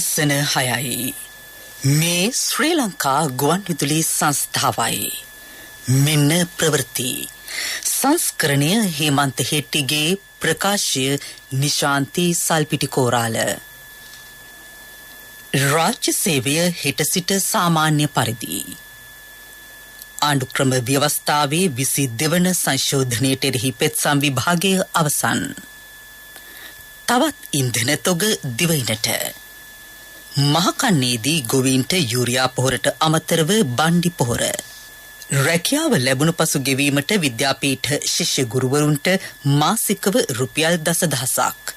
උදැසන 6යි. මේ ශ්‍රී ලංකා ගුවන්විදුලි සංස්ථාවයි. මෙන්න ප්‍රවෘත්ති. සංස්කරණය හේමන්ත හෙට්ටිගේ ප්‍රකාශය නිශාන්ති සල්පිටිකෝරාල. රාජ්‍ය සේවය හෙට සිට සාමාන්‍ය පරිදි. ආණ්ඩුක්‍රම ව්‍යවස්ථාවේ 22 වන සංශෝධනයට එරෙහි පෙත්සම් විභාගය අවසන්. තවත් ඉන්ධන තොග දිවයිනට. මහකන්නේදී ගොවීන්ට යූරියා පොහොරට අමතරව බණ්ඩි පොහොර. රැකියාව ලැබුණු පසු ගෙවීමට විද්‍යාපීඨ ශිෂ්‍ය ගුරුවරුන්ට මාසිකව රුපියල් 10,000ක්.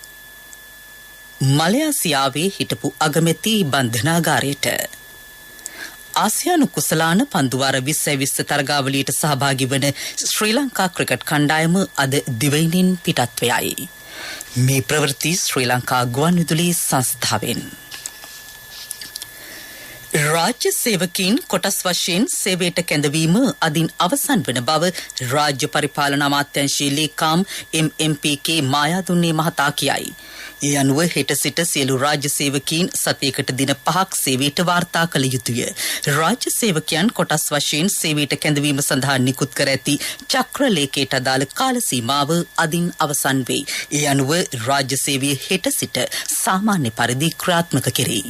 මලයාසියාවේ හිටපු අගමැති බන්ධනාගාරයට. ආසියානු කුසලාන පන්දුවාර 2020 තරගාවලියට සහභාගී වන ශ්‍රී ලංකා ක්‍රිකට් කණ්ඩායම අද දිවයිනින් පිටත් වෙයි. මේ ප්‍රවෘත්ති ශ්‍රී ලංකා ගුවන්විදුලි සංස්ථාවෙන්. රාජ්‍ය සේවකීන් කොටස් වශයෙන් සේවයට කැඳවීම අදින් අවසන් වන බව රාජ්‍ය පරිපාලන අමාත්‍යාංශයේ ලේකම් MMPK මායාදුන්නේ මහතා කියයි. ඒ අනුව හෙට සිට සියලු රාජ්‍ය සේවකීන් සතියකට දින 5ක් සේවයට වාර්තා කළ යුතුය. රාජ්‍ය සේවකයන් කොටස් වශයෙන් සේවයට කැඳවීම සඳහා නිකුත් කර ඇති චක්‍ර ලේඛයට අදාළ කාල සීමාව අදින් අවසන් වේ. ඒ අනුව රාජ්‍ය සේවය හෙට සිට සාමාන්‍ය පරිදි ක්‍රියාත්මක කෙරේ.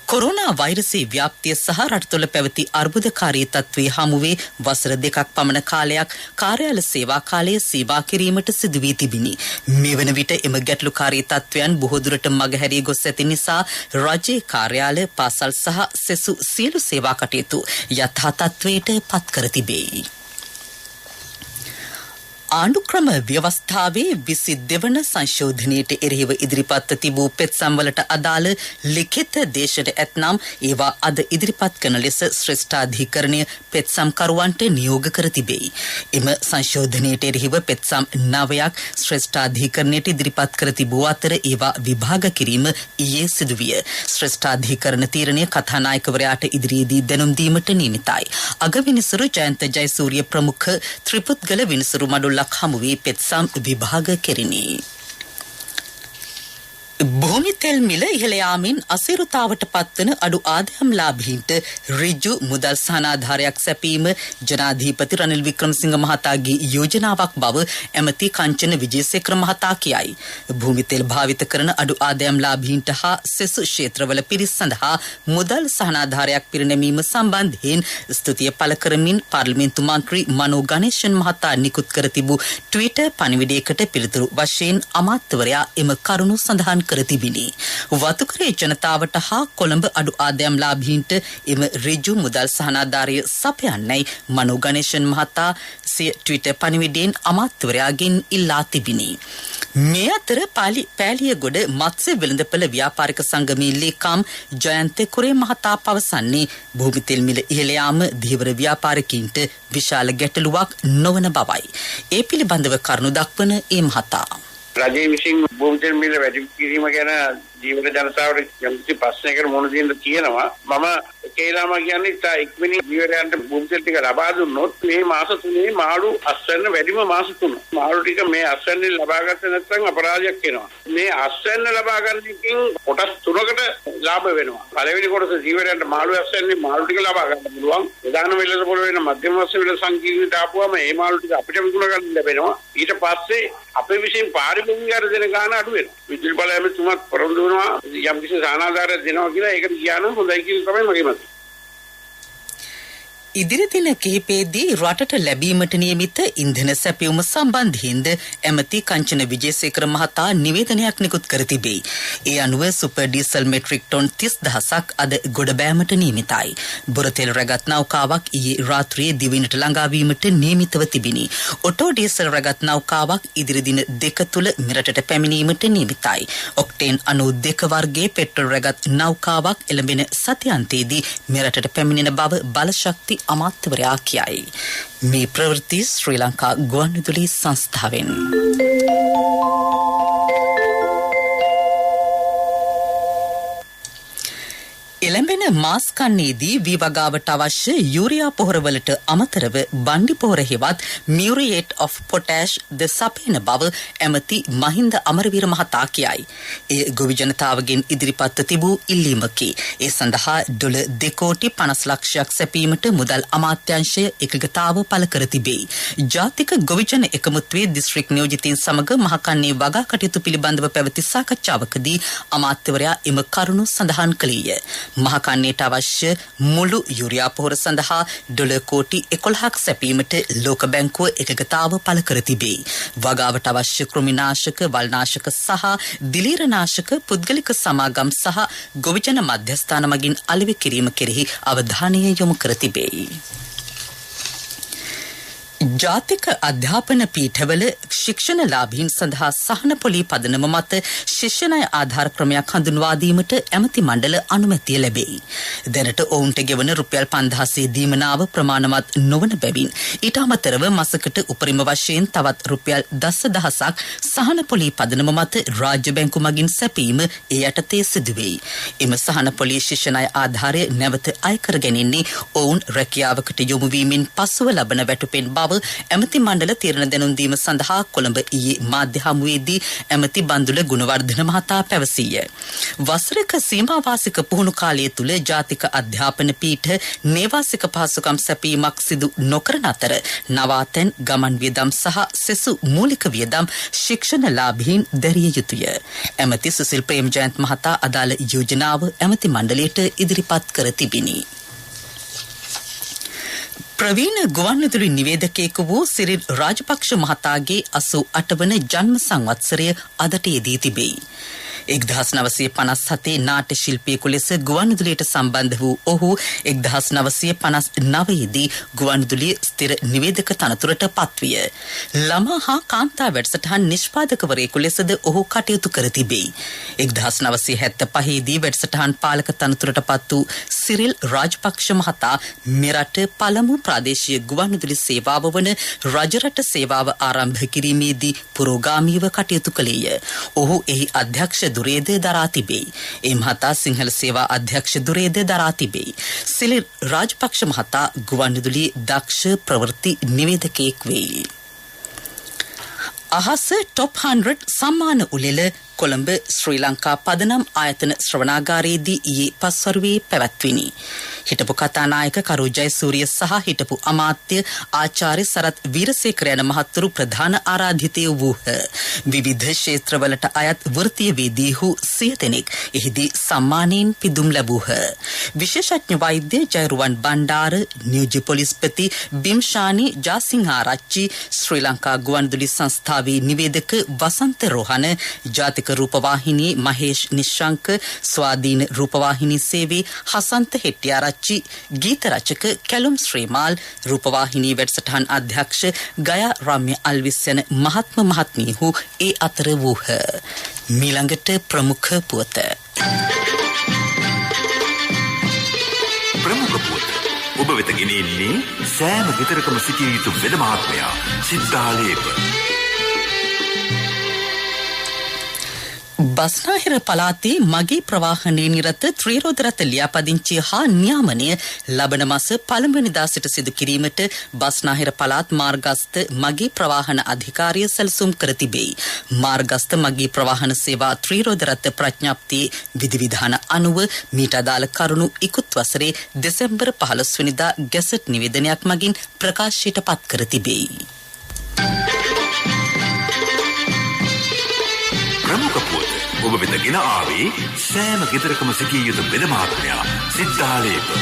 කොරෝනා වෛරසයේ ව්‍යාප්තිය සහ රට තුළ පැවති අර්බුදකාරී තත්ත්වයේ හමුවේ වසර 2ක් පමණ කාලයක් කාර්යාල සේවා කාලය සීමා කිරීමට සිදු වී තිබිනි. මෙවන විට එම ගැටලුකාරී තත්ත්වයන් බොහෝ දුරට මගහැරී ගොස් ඇති නිසා රජයේ කාර්යාල, පාසල් සහ සෙසු සියලු සේවා කටයුතු යථා තත්ත්වයට පත් කර තිබේ. ආණ්ඩුක්‍රම ව්‍යවස්ථාවේ 22 වන සංශෝධනයට එරෙහිව ඉදිරිපත් තිබූ පෙත්සම් වලට අදාළ ලිඛිත දේශන ඇතනම් ඒවා අද ඉදිරිපත් කරන ලෙස ශ්‍රේෂ්ඨාධිකරණය පෙත්සම්කරුවන්ට නියෝග කර තිබේ. එම සංශෝධනයට එරෙහිව පෙත්සම් 9ක් ශ්‍රේෂ්ඨාධිකරණයට ඉදිරිපත් කර තිබූ අතර ඒවා විභාග කිරීම ඊයේ සිදු විය. ශ්‍රේෂ්ඨාධිකරණ තීරණය කථානායකවරයාට ඉදිරියේදී දැනුම් දීමට නියමිතයි. අගවිනිසුරු ජයන්ත ජයසූරිය ප්‍රමුඛ ත්‍රිපුත්ගල විනිසුරු මඩුල්ල හමුවේ පෙත්සම් විභාග කෙරිනි. භූමි තෙල් මිල ඉහළ යාමින් අසිරුතාවට පත්වන අඩු ආදායම්ලාභීන්ට ඍජු මුදල් සහනාධාරයක් සැපීම ජනාධිපති රනිල් වික්‍රමසිංහ මහතාගේ යෝජනාවක් බව ඇමති කංචන විජේසේකර මහතා කියයි. භූමි තෙල් භාවිත කරන අඩු ආදායම්ලාභීන්ට හා සෙසු ක්ෂේත්‍රවල පිරිස් සඳහා මුදල් සහනාධාරයක් පිරිනැමීම සම්බන්ධයෙන් ස්තුතිය පළ කරමින් පාර්ලිමේන්තු මන්ත්‍රී මනෝ ගණේෂන් මහතා නිකුත් කර තිබූ ට්විටර් පණිවිඩයකට පිළිතුරු වශයෙන් අමාත්‍යවරයා එම කරුණු සඳහන් කර තිබිනි. වතුකරේ ජනතාවට හා කොළඹ අඩු ආදායම්ලාභීන්ට එම ඍජු මුදල් සහනාධාරය සපයන්නයි මනෝ ගණේෂන් මහතා සිය ට්විටර් පණිවිඩයෙන් අමාත්‍යවරයාගෙන් ඉල්ලා තිබිනි. මේ අතර පෑලියගොඩ මත්ස්‍ය වෙළඳපළ ව්‍යාපාරික සංගමේ ලේකම් ජයන්ත කුරේ මහතා පවසන්නේ භූමි තෙල් මිල ඉහළ යාම ධීවර ව්‍යාපාරිකයින්ට විශාල ගැටලුවක් නොවන බවයි. ඒ පිළිබඳව කරුණු දක්වන ඒ මහතා රජයේ විසින් භූමි තෙල් මිල වැඩි කිරීම ගැන ජීවන ජනතාවට යම්කිසි ප්‍රශ්නයකට මුහුණ දෙන්න තියෙනවා. මම කේලාම කියන්නේ තා ඉක්මනින් ජීවරයන්ට භූමි තෙල් ටික ලබා දුන්නොත් මේ මාස 3 මාළු අස්වැන්න වැඩිම මාස 3. මාළු ටික මේ අස්වැන්නෙන් ලබා ගන්න නැත්නම් අපරාධයක් වෙනවා. මේ අස්වැන්න ලබා ගන්න එකකින් කොටස් 3කට ලාභ වෙනවා. පළවෙනි කොටස ජීවරයන්ට මාළු අස්වැන්නේ මාළු ටික ලබා ගන්න පුළුවන්. ප්‍රධාන වෙළඳ පොළ වෙන මධ්‍යම වර්ෂ වෙළඳ සංකීර්ණයට ආපුවම මේ මාළු ටික අපිට විකුණ ගන්න ලැබෙනවා. ඊට පස්සේ අපේ විසින් පාරිභෝගිකයන්ට දෙන ගාණ අඩු වෙනවා. විදුලි බල ඇමතුමත් පොරොන්දු වෙනවා යම් කිසි සහනාධාරයක් දෙනවා කියලා. ඒකට කියනවා හොඳයි කියලා තමයි මගේ මතය. ඉදිරි දින කිහිපයේදී රටට ලැබීමට නියමිත ඉන්ධන සැපයුම සම්බන්ධයෙන්ද ඇමති කංචන විජේසේකර මහතා නිවේදනයක් නිකුත් කර තිබේ. ඒ අනුව සුපර් ඩීසල් මෙට්‍රික් ටොන් 30,000ක් අද ගොඩබෑමට නියමිතයි. බොරතෙල් රැගත් නෞකාවක් ඊයේ රාත්‍රියේ දිවයිනට ළඟාවීමට නියමිතව තිබිනි. ඔටෝ ඩීසල් රැගත් නෞකාවක් ඉදිරි දින 2 තුළ මෙරටට පැමිණීමට නියමිතයි. ඔක්ටේන් 92 වර්ගයේ පෙට්‍රල් රැගත් නෞකාවක් එළඹෙන සතියන්තයේදී මෙරටට පැමිණෙන බව බලශක්ති අමාත්‍යවරයා කියයි. මේ ප්‍රවෘත්ති ශ්‍රී ලංකා ගුවන්විදුලි සංස්ථාවෙන්. එළඹෙන මාස් කන්නේදී වී වගාවට අවශ්‍ය යූරියා පොහොරවලට අමතරව බණ්ඩි පොහොර හෙවත් මියුරියේට් of potash ද සපයන බව ඇමති මහින්ද අමරවීර මහතා කියයි. එය ගොවි ජනතාවගෙන් ඉදිරිපත් තිබූ ඉල්ලීමකි. ඒ සඳහා ඩොලර් 2 කෝටි 50 ලක්ෂයක් සැපීමට මුදල් අමාත්‍යාංශය එකගතාව පළ කර තිබේ. ජාතික ගොවි ජන එකමුතුවේ දිස්ත්‍රික් නියෝජිතයින් සමග මහකන්නේ වගා කටයුතු පිළිබඳව පැවති සාකච්ඡාවකදී අමාත්‍යවරයා එම කරුණු සඳහන් කළේය. මහකන්නේට අවශ්‍ය මුළු යුරියා පොහොර සඳහා ඩොලර් කෝටි 11ක් සැපීමට ලෝක බැංකුව එකගතාව පළ කර තිබේ. වගාවට අවශ්‍ය කෘමිනාශක, වල්නාශක සහ දිලීරනාශක පුද්ගලික සමාගම් සහ ගොවිජන මධ්‍යස්ථාන මගින් අලෙවි කිරීම කෙරෙහි අවධානය යොමු කර තිබේ. ජාතික අධ්‍යාපන පීඨවල ශික්ෂණලාභීන් සඳහා සහන පොලී පදනම මත ශිෂ්‍ය ණය ආධාර ක්‍රමයක් හඳුන්වා දීමට ඇමති මණ්ඩල අනුමැතිය ලැබෙයි. දැනට ඔවුන්ට ගෙවන රුපියල් 5000 දීමනාව ප්‍රමාණවත් නොවන බැවින් ඊට අමතරව මාසකට උපරිම වශයෙන් තවත් රුපියල් 10000ක් සහන පොලී පදනම මත රාජ්‍ය බැංකු මගින් සැපීම ඒ යටතේ සිදුවෙයි. එම සහන පොලී ශිෂ්‍ය ණය ආධාරය නැවත අය කර ගැනීමේ ඔවුන් රැකියාවකට යොමු වීමෙන් පසුව ලබන වැටුපෙන් බව ඇමති මණ්ඩල තීරණ දැනුම් දීම සඳහා කොළඹ ඊයේ මාධ්‍ය හමුවේදී ඇමති බන්දුල ගුණවර්ධන මහතා පැවසීය. වසරක සීමාවාසික පුහුණු කාලය තුල ජාතික අධ්‍යාපන පීඨ නේවාසික පහසුකම් සැපීමක් සිදු නොකරන අතර නවාතැන් ගමන් වියදම් සහ සෙසු මූලික වියදම් ශික්ෂණලාභීන් දැරිය යුතුය. ඇමති සුසිල් ප්‍රේමජයන්ත් මහතා අදාළ යෝජනාව ඇමති මණ්ඩලයට ඉදිරිපත් කර තිබිනි. ප්‍රවීණ ගුවන්විදුලි නිවේදකයෙකු වූ සිරිල් රාජපක්ෂ මහතාගේ 88 වන ජන්ම සංවත්සරය අදට යෙදී තිබේ. 1957 නාට්‍ය ශිල්පියෙකු ලෙස ගුවන්විදුලියට සම්බන්ධ වූ ඔහු 1959 දී ගුවන්විදුලියේ ස්ථිර නිවේදක තනතුරට පත්විය. ළමා හා කාන්තා වැඩසටහන් නිෂ්පාදකවරයෙකු ලෙසද ඔහු කටයුතු කර තිබේ. 1975 දී වැඩසටහන් පාලක තනතුරට පත් වූ සිරිල් රාජපක්ෂ මහතා මෙරට පළමු ප්‍රාදේශීය ගුවන්විදුලි සේවාව වන රජරට සේවාව ආරම්භ කිරීමේදී පුරෝගාමීව කටයුතු කළේය. ඔහු එහි අධ්‍යක්ෂ දුරේද දරා තිබේ. ඒ මහතා සිංහල සේවා අධ්‍යක්ෂ දුරේද දරා තිබේ. සිරිල් රාජපක්ෂ මහතා ගුවන්විදුලියේ දක්ෂ ප්‍රවෘත්ති නිවේදකයෙක් වේ. අහස ටොප් 100 සම්මාන උළෙල කොළඹ ශ්‍රී ලංකා පදනම් ආයතන ශ්‍රවණාගාරයේදී ඊයේ පස්වරුවේ පැවැත්විනි. හිටපු කතානායක කරු ජයසූරිය සහ හිටපු අමාත්‍ය ආචාර්ය සරත් වීරසේකර යන මහත්වරු ප්‍රධාන ආරාධිතයෝ වූහ. විවිධ ක්ෂේත්‍රවලට අයත් වෘත්තීය වේදීහු 100 දෙනෙක් එහිදී සම්මානයෙන් පිදුම් ලැබූහ. විශේෂඥ වෛද්‍ය ජයරුවන් බණ්ඩාර, නියෝජ්‍ය පොලිස්පති බිම්ෂානි ජාසිංහාරච්චි, ශ්‍රී ලංකා ගුවන්විදුලි සංස්ථාවේ නිවේදක වසන්ත රෝහණ, ජාතික රූපවාහිනී මහේෂ් නිශ්ශංක, ස්වාධීන රූපවාහිනී සේවයේ හසන්ත හෙට්ටිආරච්චි, ගීත රචක කැලුම් ශ්‍රීමාල්, රූපවාහිනී වැඩසටහන් අධ්‍යක්ෂ ගයා රම්‍ය අල්විස් යන මහත්ම මහත්මීහු ඒ අතර වූහ. මීළඟට ප්‍රමුඛ පුවත. ප්‍රමුඛ පුවත ඔබ වෙත ගෙනෙන්නේ සෑම විතරකම සිටිය යුතු වෙද මහත්මයා සිද්ධාලේප. බස්නාහිර පළාතේ මගී ප්‍රවාහනයේ නිරත ත්‍රිරෝද රථ ලියාපදිංචිය හා නියාමනය ලබන මාස පළමුවෙනිදා සිට සිදු කිරීමට බස්නාහිර පළාත් මාර්ගස්ථ මගී ප්‍රවාහන අධිකාරිය සැලසුම් කර තිබේ. මාර්ගස්ථ මගී ප්‍රවාහන සේවා ත්‍රිරෝද රථ ප්‍රඥප්තියේ විධිවිධාන අනුව මීට අදාළ කරුණු ඉකුත් වසරේ දෙසැම්බර් 15 වෙනිදා ගැසට් නිවේදනයක් මගින් ප්‍රකාශයට පත් කර තිබේ. ඔබ වෙත ගෙන ආවේ සෑම ගෙදරකම සිටිය යුතු වෙද මහත්මයා සිද්ධාලේප.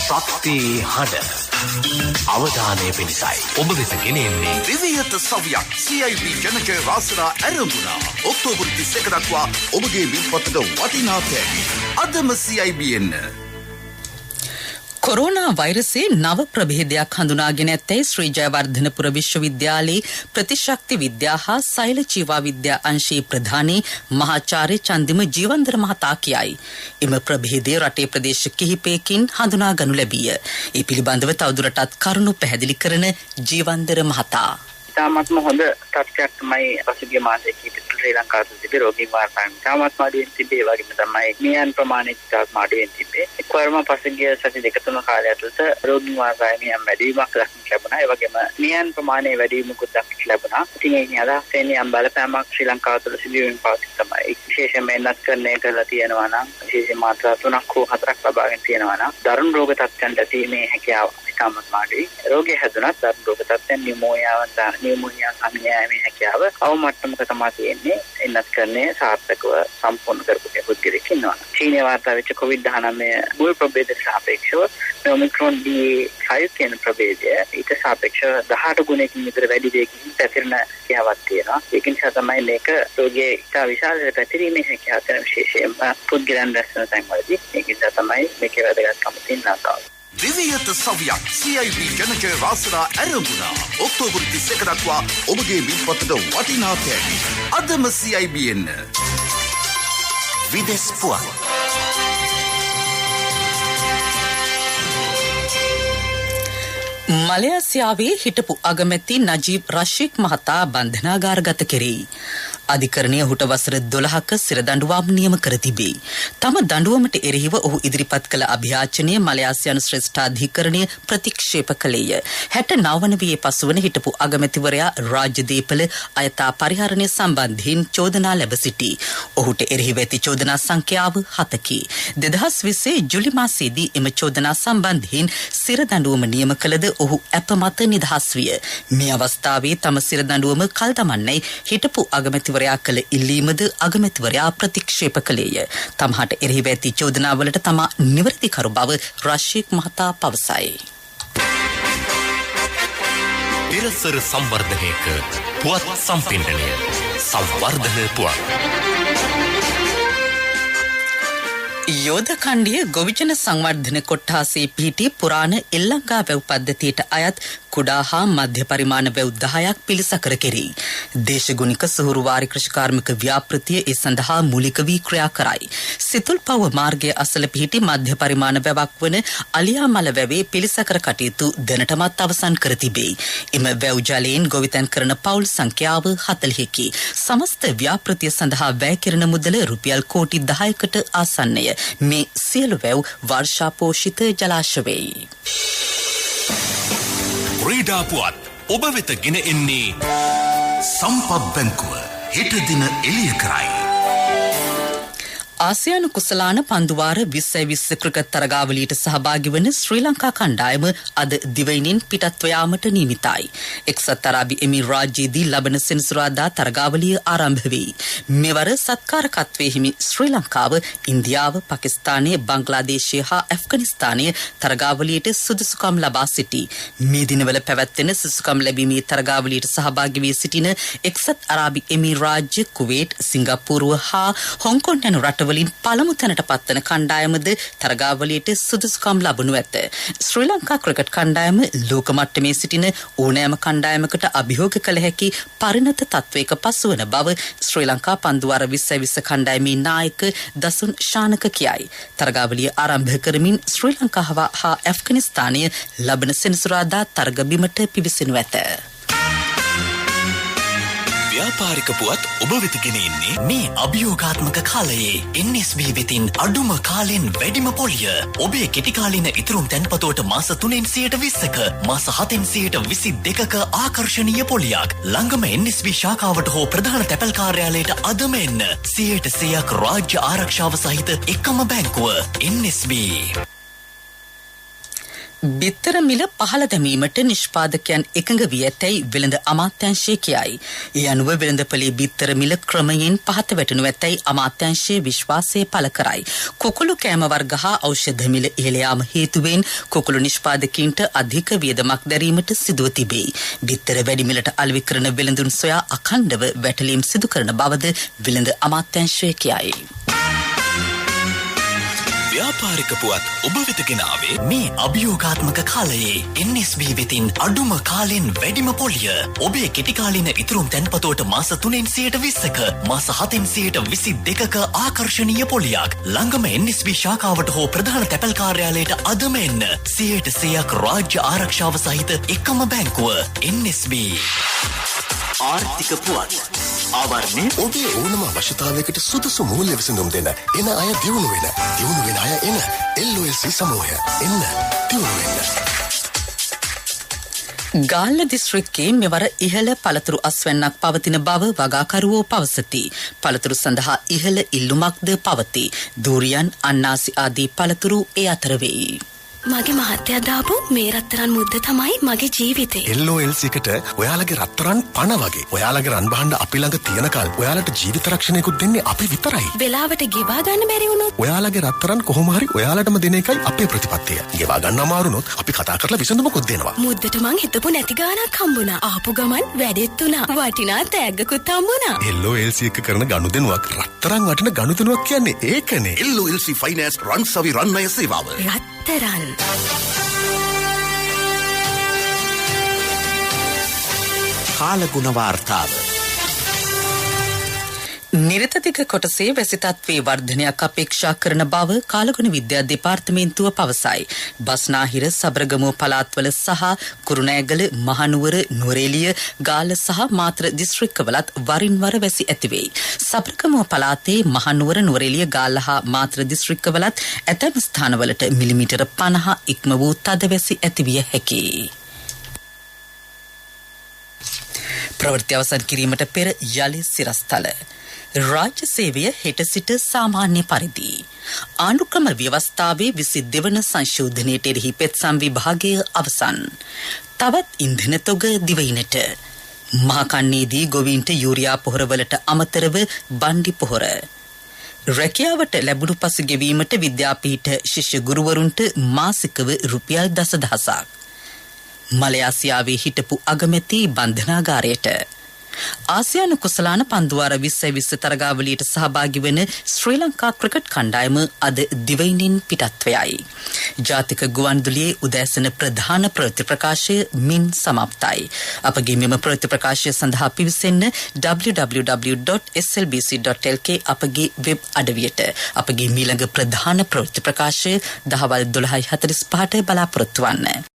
ශක්ති හඬ අවධානය පිණිසයි ඔබ වෙත ගෙනෙන්නේ විවිධ සවියක් CIB ජනජය වාසනා ආරම්භුණා. ඔක්තෝබර් 31 දක්වා ඔබගේ විපතට වටිනා තෑගි අදම CIB එන්න. කොරෝනා වෛරසයේ නව ප්‍රභේදයක් හඳුනාගෙන ඇත්තේ ශ්‍රී ජයවර්ධනපුර විශ්වවිද්‍යාලයේ ප්‍රතිශක්ති විද්‍යා හා සෛල ජීවා විද්‍යා අංශයේ ප්‍රධානී මහාචාර්ය චන්දිම ජීවන්දර මහතා කියයි. එම ප්‍රභේදය රටේ ප්‍රදේශ කිහිපයකින් හඳුනා ගනු ලැබිය. ඒ පිළිබඳව තවදුරටත් කරුණු පැහැදිලි කරන ජීවන්දර මහතා. ඉතාමත්ම හොඳ තත්ත්වයක් තමයි පසුගිය මාසයේ කිහිපෙ ශ්‍රී ලංකාවේ තිබේ රෝගීන් වාර්තාන් තාමත් මාඩුවෙන් තිබේ වගේම තමයි නියන් ප්‍රමාණය තාමත් මාඩුවෙන් තිබේ එක්වරම පසුගිය සති දෙක තුන කාලය ඇතුළත රෝගීන් වාර්තාවේ නියම් වැඩිවීමක් දක්නට ලැබුණා ඒ වගේම නියන් ප්‍රමාණය වැඩිවීමකුත් දක්නට ලැබුණා ඉතින් ඒ අදහස් එන්නේ යම් බලපෑමක් ශ්‍රී ලංකාව තුළ සිදුවීම පවතින තමයි විශේෂයෙන්ම එන්නත්කරණය කරලා තියෙනවා නම් විශේෂයෙන් මාත්‍රා 3ක් හෝ 4ක් ලබාගෙන තියෙනවා නම් දරුණු රෝග තත්ත්වයන් දැකීමේ හැකියාව ඉතාමත් මාඩුයි රෝගය හැදුනත් දරුණු රෝග තත්ත්වයන් නියුමෝනියා සම්ඥාවේ හැකියාව අවමට්ටමක තමයි තියෙන්නේ එන්නත්කරණය සාර්ථකව සම්පූර්ණ කරපු පුද්ගලෙක් ඉන්නවා චීනයේ වාර්තා වෙච්ච COVID-19 මුල් ප්‍රභේදයට සාපේක්ෂව ඔමික්‍රොන් BA.5 කියන ප්‍රභේදය ඊට සාපේක්ෂව 18 ගුණයකින් විතර වැඩි වේගකින් පැතිරෙන හැකියාවක් තියෙනවා ඒක නිසා තමයි මේක රෝගයේ ඉතා විශාල පැතිරීමේ හැකියාව තියෙන විශේෂයෙන්ම පුද්ගලයන් රැස්වෙන තැන්වලදී ඒක නිසා තමයි මේකේ වැදගත්කම තියෙන ලංකාව විවිධ සවියක් CIB ජනක රාසනා ඇරඹුණා. ඔක්තෝබර් 31 දක්වා ඔබගේ මිල්පතට වටිනා තෑගි. අදම CIB එන්න. විදෙස් පුවත්. මලයසියාවේ හිටපු අගමැති නජීබ් රශීක් මහතා බන්ධනාගාරගත කෙරෙයි. අධිකරණය ඔහුට වසර 12ක සිරදඬුවම් නියම කර තිබේ. තම දඬුවමට එරෙහිව ඔහු ඉදිරිපත් කළ අභියාචනය මලයාසියානු ශ්‍රේෂ්ඨාධිකරණය ප්‍රතික්ෂේප කළේය. 69 වන වියේ පසුවන හිටපු අගමැතිවරයා රාජ්‍ය දීපල අයථා පරිහරණය සම්බන්ධයෙන් චෝදනා ලැබ සිටී. ඔහුට එරෙහිව ඇති චෝදනා සංඛ්‍යාව 7කි. 2020 ජුලි මාසයේදී එම චෝදනා සම්බන්ධයෙන් සිරදඬුවම නියම කළද ඔහු අප මත නිදහස් විය. මේ අවස්ථාවේ තම සිරදඬුවම කල් දමන්නයි හිටපු අගමැතිවරයා කළ ඉල්ලීමද අගමැතිවරයා ප්‍රතික්ෂේප කළේය. තමහට එරෙහිව ඇති චෝදනාවලට තමා නිවැරදි කරු බව රශීක් මහතා පවසයි. පෙරසර සංවර්ධනයක පුවත් සම්පින්ඩනය සංවර්ධන පුවත්. යෝධ කණ්ඩිය ගොවිජන සංවර්ධන කොට්ටාසේ පිහිටි පුරාණ එල්ලංගා වැව් පද්ධතියට අයත් කුඩා හා මධ්‍ය පරිමාණ වැව් 10ක් පිළිසකර කෙරෙයි. දේශගුණික සුහුරුවාරි කෘෂිකාර්මික ව්‍යාපෘතිය ඒ සඳහා මූලික වී ක්‍රියා කරයි. සිතුල්පව්ව මාර්ගයේ අසල පිහිටි මධ්‍ය පරිමාණ වැවක් වන අලියාමල වැවේ පිළිසකර කටයුතු දැනටමත් අවසන් කර තිබේ. එම වැව් ජලයෙන් ගොවිතැන් කරන පවුල් සංඛ්‍යාව 40කි. සමස්ත ව්‍යාපෘතිය සඳහා වැය කෙරෙන මුදල රුපියල් කෝටි 10කට ආසන්නය. මේ සියලු වැව් වර්ෂාපෝෂිත ජලාශ වෙයි. ක්‍රීඩා පුවත් ඔබ වෙත ගෙන එන්නේ සම්පත් බැංකුව හෙට දින එළිය කරයි. ආසියානු කුසලාන පන්දුවාර 2020 ක්‍රිකට් තරගාවලියට සහභාගී වන ශ්‍රී ලංකා කණ්ඩායම අද දිවයිනින් පිටත්ව යාමට නියමිතයි. එක්සත් අරාබි එමිරාජ්‍යයේදී ලබන සෙනසුරාදා තරගාවලිය ආරම්භ වෙයි. මෙවර සත්කාරකත්වයේ හිමි ශ්‍රී ලංකාව, ඉන්දියාව, පාකිස්තානය, බංග්ලාදේශය හා ඇෆ්ගනිස්තානය තරගාවලියට සුදුසුකම් ලබා සිටී. මේ දිනවල පැවැත්වෙන සුදුසුකම් ලැබීමේ තරගාවලියට සහභාගී වී සිටින එක්සත් අරාබි එමිරාජ්‍ය, කුවේට්, සිංගප්පූරුව හා හොංකොං යන රටවල වලින් පළමු තැනට පත්වන කණ්ඩායමද තරගාවලියට සුදුසුකම් ලබනු ඇත. ශ්‍රී ලංකා ක්‍රිකට් කණ්ඩායම ලෝක මට්ටමේ සිටින ඕනෑම කණ්ඩායමකට අභියෝග කළ හැකි පරිණත තත්වයක පසුවන බව ශ්‍රී ලංකා පන්දුවාර 2020 කණ්ඩායමේ නායක දසුන් ශානක කියයි. තරගාවලිය ආරම්භ කරමින් ශ්‍රී ලංකාව හා ඇෆ්ගනිස්තානය ලබන සෙනසුරාදා තරග බිමට පිවිසෙනු ඇත. ව්‍යාපාරික පුවත් ඔබ වෙත ගෙන එන්නේ මේ අභියෝගාත්මක කාලයේ NSB වෙතින් අඩුම කාලෙන් වැඩිම පොලිය. ඔබේ කෙටි කාලින ඉතුරුම් තැන්පතෝට මාස 3න් 20%ක, මාස 7න් 22%ක ආකර්ශනීය පොලියක්. ළඟම NSB ශාඛාවට හෝ ප්‍රධාන තැපැල් කාර්යාලයට අදම එන්න. 100% රාජ්‍ය ආරක්ෂාව සහිත එකම බැංකුව NSB. බිත්තර මිල පහළ දැමීමට නිෂ්පාදකයන් එකඟ වී ඇතැයි වෙළඳ අමාත්‍යාංශය කියයි. ඒ අනුව වෙළඳපොලේ බිත්තර මිල ක්‍රමයෙන් පහත වැටෙනු ඇතැයි අමාත්‍යාංශයේ විශ්වාසය පළ කරයි. කුකුළු කෑම වර්ග හා ඖෂධ මිල ඉහළ යාම හේතුවෙන් කුකුළු නිෂ්පාදකීන්ට අධික වියදමක් දැරීමට සිදුව තිබේ. බිත්තර වැඩි මිලට අලෙවි කරන වෙළඳුන් සොයා අඛණ්ඩව වැටලීම් සිදු කරන බවද වෙළඳ අමාත්‍යාංශය කියයි. ව්‍යාපාරික පුවත් ඔබ වෙත ගෙනාවේ මේ අභියෝගාත්මක කාලයේ NSB වෙතින් අඩුම කාලෙන් වැඩිම පොලිය. ඔබේ කෙටි කාලින ඉතුරුම් තැන්පතෝට මාස 3න් 20%ක, මාස 7න් 22%ක ආකර්ශනීය පොලියක්. ළඟම NSB ශාඛාවට හෝ ප්‍රධාන තැපැල් කාර්යාලයට අදම එන්න. 100% රාජ්‍ය ආරක්ෂාව සහිත එකම බැංකුව NSB. ආර්ථික පුවත්. ආවරණය ඔබේ ඕනම අවශ්‍යතාවයකට සුදුසු මූල්‍ය විසඳුම් දෙන එන අය දියුණු වෙන අය එන LOLC සමූහය එන්න දියුණු වෙන්න. ගාල්ල දිස්ත්‍රික්කයේ මෙවර ඉහළ පළතුරු අස්වැන්නක් පවතින බව වගාකරුවෝ පවසති. පළතුරු සඳහා ඉහළ ඉල්ලුමක්ද පවති. දූරියන් අන්නාසි ආදී පළතුරු ඒ අතර වෙයි. මගේ මහත්තයා දාපු මේ රත්තරන් මුද්ද තමයි මගේ ජීවිතේ. LOLC එකට ඔයාලගේ රත්තරන් පණ වගේ. ඔයාලගේ රන් බහන්න අපි ළඟ තියනකල් ඔයාලට ජීවිත රක්ෂණයකුත් දෙන්නේ අපි විතරයි. වෙලාවට ගෙවා ගන්න බැරි වුණොත් ඔයාලගේ රත්තරන් කොහොම හරි ඔයාලටම දෙන එකයි අපේ ප්‍රතිපත්තිය. ගෙවා ගන්න අමාරුනොත් අපි කතා කරලා විසඳුමකුත් දෙනවා. මුද්දට මං හිතපු නැති ගාණක් හම්බුණා. ආපු ගමන් වැඩෙත් උනා. වටිනා තෑග්ගකුත් හම්බුණා. LOLC එක කරන ගනුදෙනුවක් රත්තරන් වටින ගනුදෙනුවක් කියන්නේ ඒකනේ. LOLC ෆයිනෑන්ස් රන්සවි රන්නය සේවාව. රත්තරන් කාලගුණ වාර්තාව. නිරතතික කොටසේ වැසි තත්ත්වයේ වර්ධනයක් අපේක්ෂා කරන බව කාලගුණ විද්‍යා දෙපාර්තමේන්තුව පවසයි. බස්නාහිර සබරගමුව පළාත්වල සහ කුරුණෑගල මහනුවර නුවරඑළිය ගාල්ල සහ මාතර දිස්ත්‍රික්කවලත් වරින් වර වැසි ඇතිවෙයි. සබරගමුව පළාතේ මහනුවර නුවරඑළිය ගාල්ල හා මාතර දිස්ත්‍රික්කවලත් ඇතැම් ස්ථානවලට මිලිමීටර 50 ඉක්ම වූ තද වැසි ඇතිවිය හැකියි. ප්‍රවෘත්ති අවසන් කිරීමට පෙර යලි සිරස්තල. රාජ්‍ය සේවය හෙට සිට සාමාන්‍ය පරිදි. ආණ්ඩුක්‍රම ව්‍යවස්ථාවේ 22 වන සංශෝධනයට එරෙහි පෙත්සම් විභාගය අවසන්. තවත් ඉන්ධන තොග දිවයිනට. මහකන්නේදී ගොවීන්ට යූරියා පොහොරවලට අමතරව බණ්ඩි පොහොර. රැකියාවට ලැබුණු පසු ගෙවීමට විද්‍යාපීඨ ශිෂ්‍ය ගුරුවරුන්ට මාසිකව රුපියල් 10,000ක්. මලයාසියාවේ හිටපු අගමැති බන්ධනාගාරයට. ආසියානු කුසලාන පන්දුවාර 2020 තරගාවලියට සහභාගී වන ශ්‍රී ලංකා ක්‍රිකට් කණ්ඩායම අද දිවයිනින් පිටත්වයයි. ජාතික ගුවන්විදුලියේ උදෑසන ප්‍රධාන ප්‍රවෘත්ති ප්‍රකාශය මින් සමාප්තයි. අපගේ මෙම ප්‍රවෘත්ති ප්‍රකාශය සඳහා පිවිසෙන්න www.slbc.lk අපගේ වෙබ් අඩවියට. අපගේ මීළඟ ප්‍රධාන ප්‍රවෘත්ති ප්‍රකාශය දහවල් 12:45ට බලාපොරොත්තු වන්න.